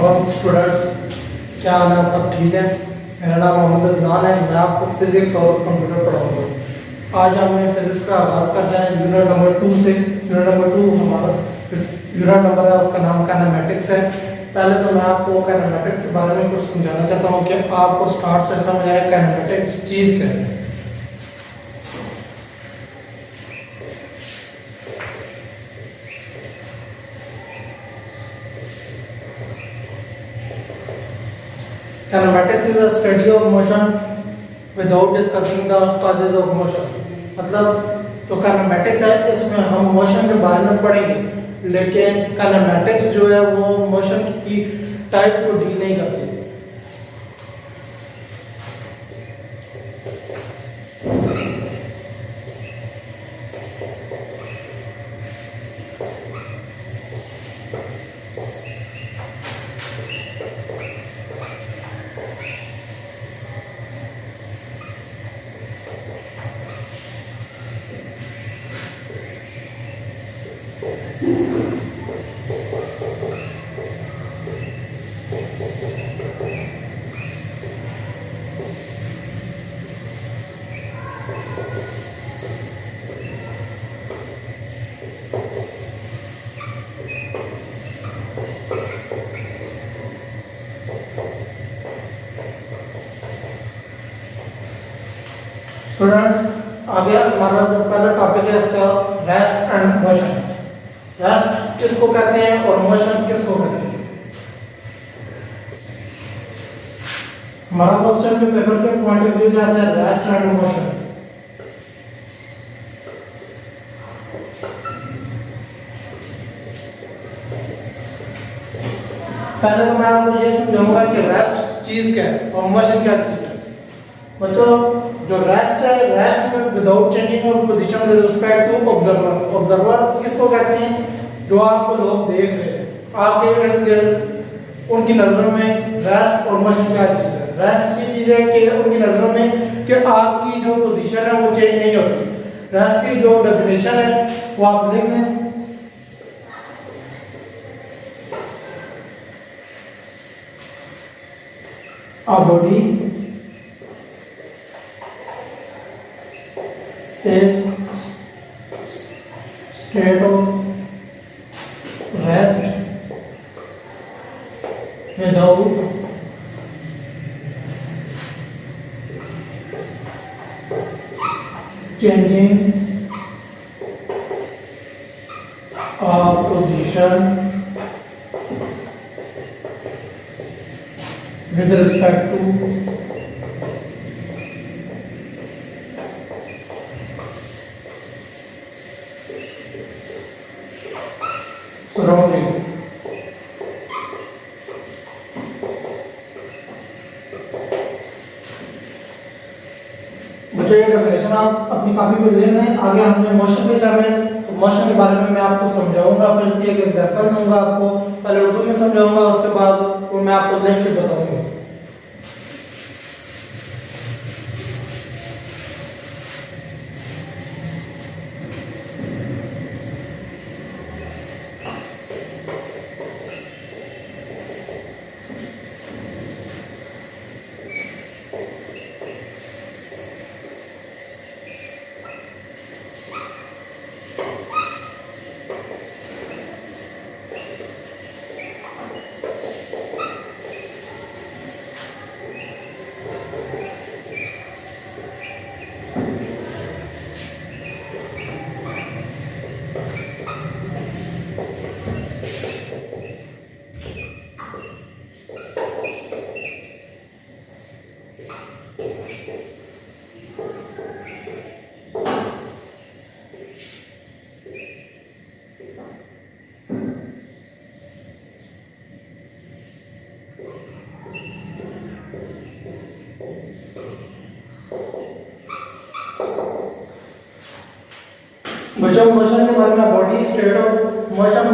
अस्सलाम स्टूडेंट्स, क्या हाल है? आप सब ठीक है? मेरा नाम मोहम्मद अदनान है। मैं आपको फिजिक्स और कंप्यूटर पढ़ाऊंगा। आज हमने फिजिक्स का आगाज़ करना है यूनिट नंबर 2 से। यूनिट नंबर 2 हमारा यूनिट नंबर है, उसका नाम काइनेमेटिक्स है। पहले तो मैं आपको काइनेमेटिक्स के बारे में कुछ समझाना चाहता हूँ कि आपको स्टार्ट से समझ आए काइनेमेटिक्स चीज़ क्या है। Kinematics is a study of motion without discussing the causes of motion। मतलब तो काइनेमेटिक्स है, इसमें हम मोशन के बारे में पढ़ेंगे, लेकिन काइनेमेटिक्स जो है वो मोशन की टाइप को डील नहीं करती। स्टूडेंट्स, आगे हमारा जो पहला टॉपिक है इसका रेस्ट एंड मोशन। रेस्ट किसको कहते हैं और मोशन किसको कहते हैं? हमारा क्वेश्चन के पेपर के पॉइंट ऑफ व्यू से आता है रेस्ट एंड मोशन। पहले तो मैं आपको ये समझाऊंगा कि रेस्ट चीज क्या है और मोशन क्या चीज है। बच्चों, जो रेस्ट है, रेस्ट में विदाउट चेंजिंग और position with respect to observer. Observer किसको कहते हैं? जो आपको लोग देख रहे हैं, आपके इर्द गिर्द, उनकी नजरों में रेस्ट और मोशन क्या चीज है? रेस्ट की चीज है कि उनकी नजरों में कि आपकी जो पोजीशन है वो चेंज नहीं होती। रेस्ट की जो डेफिनेशन है वो आप लिख लें। A body is state of rest without changing a position with respect to surrounding। मुझे ये डेफिनेशन आप अपनी कॉपी पे ले लें। आगे हमने मोशन पे जाना है, तो मोशन के बारे में मैं आपको समझाऊंगा, फिर इसकी एक एग्जांपल दूंगा आपको। पहले उर्दू में समझाऊंगा, उसके बाद वो मैं आपको लिख के बताऊंगा। बच्चों, मोशन के बारे में body state of motion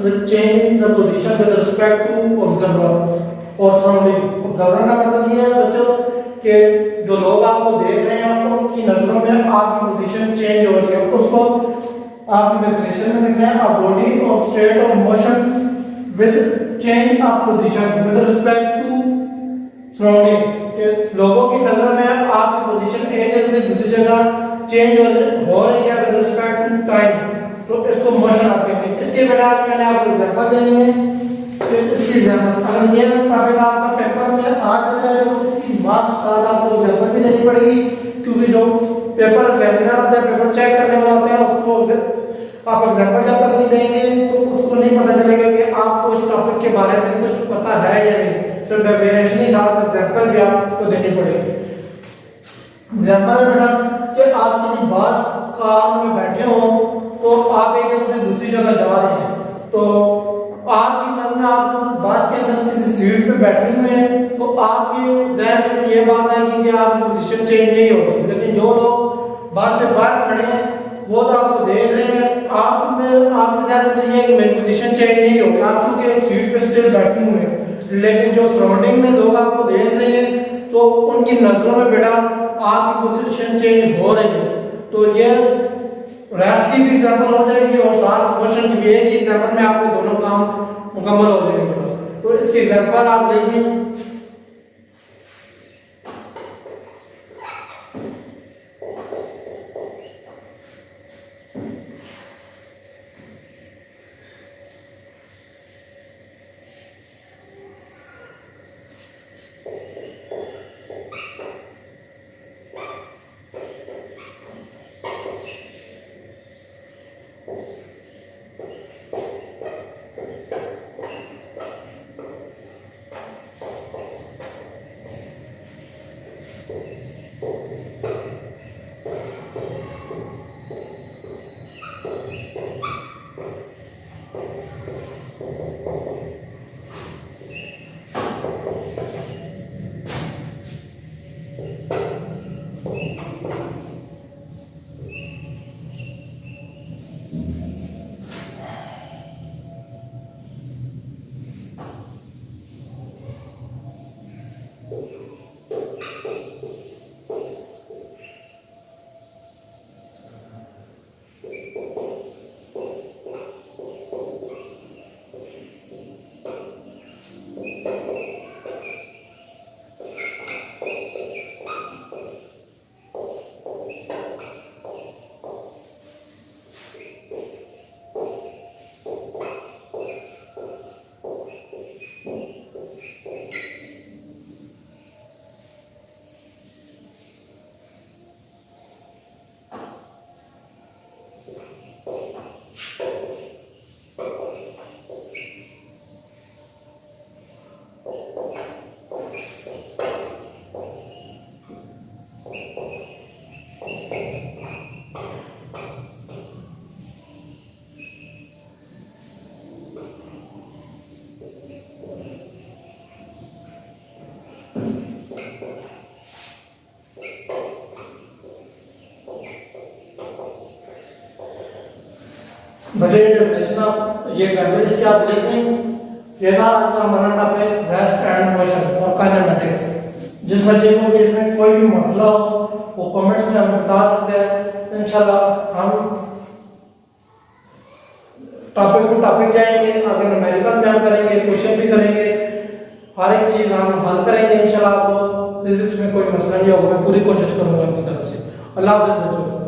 with changing the position with respect to observer और सराउंडिंग। ऑब्जर्वर का मतलब ये है बच्चों कि जो लोग आपको देख रहे हैं उनकी नजरों में आपकी पोजीशन चेंज हो रही है, उसको आपकी डेफिनेशन में लिखना है a body of state of motion with change of position with respect to surrounding, के लोगों की नजर में आपकी पोजीशन एक जगह से दूसरी जगह चेंज हो रही है विद रिस्पेक्ट टू टाइम, तो इसको मोशन आप कहते हैं। इसके बिना मैंने आपको एग्जांपल देनी है। फिर इसकी एग्जांपल अगर ये टॉपिक आपका पेपर में आ जाता है तो इसकी मार्क्स साथ आपको एग्जांपल भी देनी पड़ेगी, क्योंकि जो पेपर एग्जामिनर होता है, पेपर चेक करने वाला होता है, उसको आप एग्जांपल जब तक नहीं देंगे तो उसको नहीं पता चलेगा कि आपको इस टॉपिक के बारे में कुछ पता है या नहीं। सिर्फ डेफिनेशन ही साथ एग्जांपल भी आपको देनी पड़ेगी। एग्जांपल है बेटा कि आप किसी बस कार में बैठे हो, तो आप एक जगह से दूसरी जगह जा रहे हैं, तो आपकी नजर में आप बस के अंदर किसी सीट पे बैठे हुए हैं, तो आपके ज़हन में ये बात आएगी कि आपकी पोजीशन चेंज नहीं होगी। लेकिन जो लोग बस से बाहर खड़े हैं वो तो आपको देख रहे हैं, आप में आपके ज़हन में ये है कि मेरी पोजीशन चेंज नहीं होगी, आप क्योंकि सीट पे स्टिल बैठे हुए हैं। लेकिन जो सराउंडिंग में लोग आपको देख रहे हैं तो उनकी नजरों में बेटा आपकी पोजीशन चेंज हो रही है। तो ये रेस्ट की भी एग्जांपल हो जाएगी और साथ क्वेश्चन की भी एक ही एग्जांपल में आपको दोनों काम मुकम्मल हो जाएंगे। तो इसकी एग्जांपल आप देखिए। बजट डेफिनेशन आप ये एग्जांपल इसके आप लिख लें। ये था आज का हमारा टॉपिक रेस्ट एंड मोशन और काइनेमेटिक्स। जिस बच्चे को भी इसमें कोई भी मसला हो वो कमेंट्स में हमें बता सकते हैं। इंशाल्लाह हम टॉपिक टू टॉपिक जाएंगे, आगे न्यूमेरिकल में हम करेंगे, क्वेश्चन भी करेंगे, हर एक चीज हम हल करेंगे इंशाल्लाह। आपको फिजिक्स में कोई मसला नहीं होगा, मैं पूरी कोशिश करूंगा अपनी तरफ से। अल्लाह हाफ़िज़ बच्चों।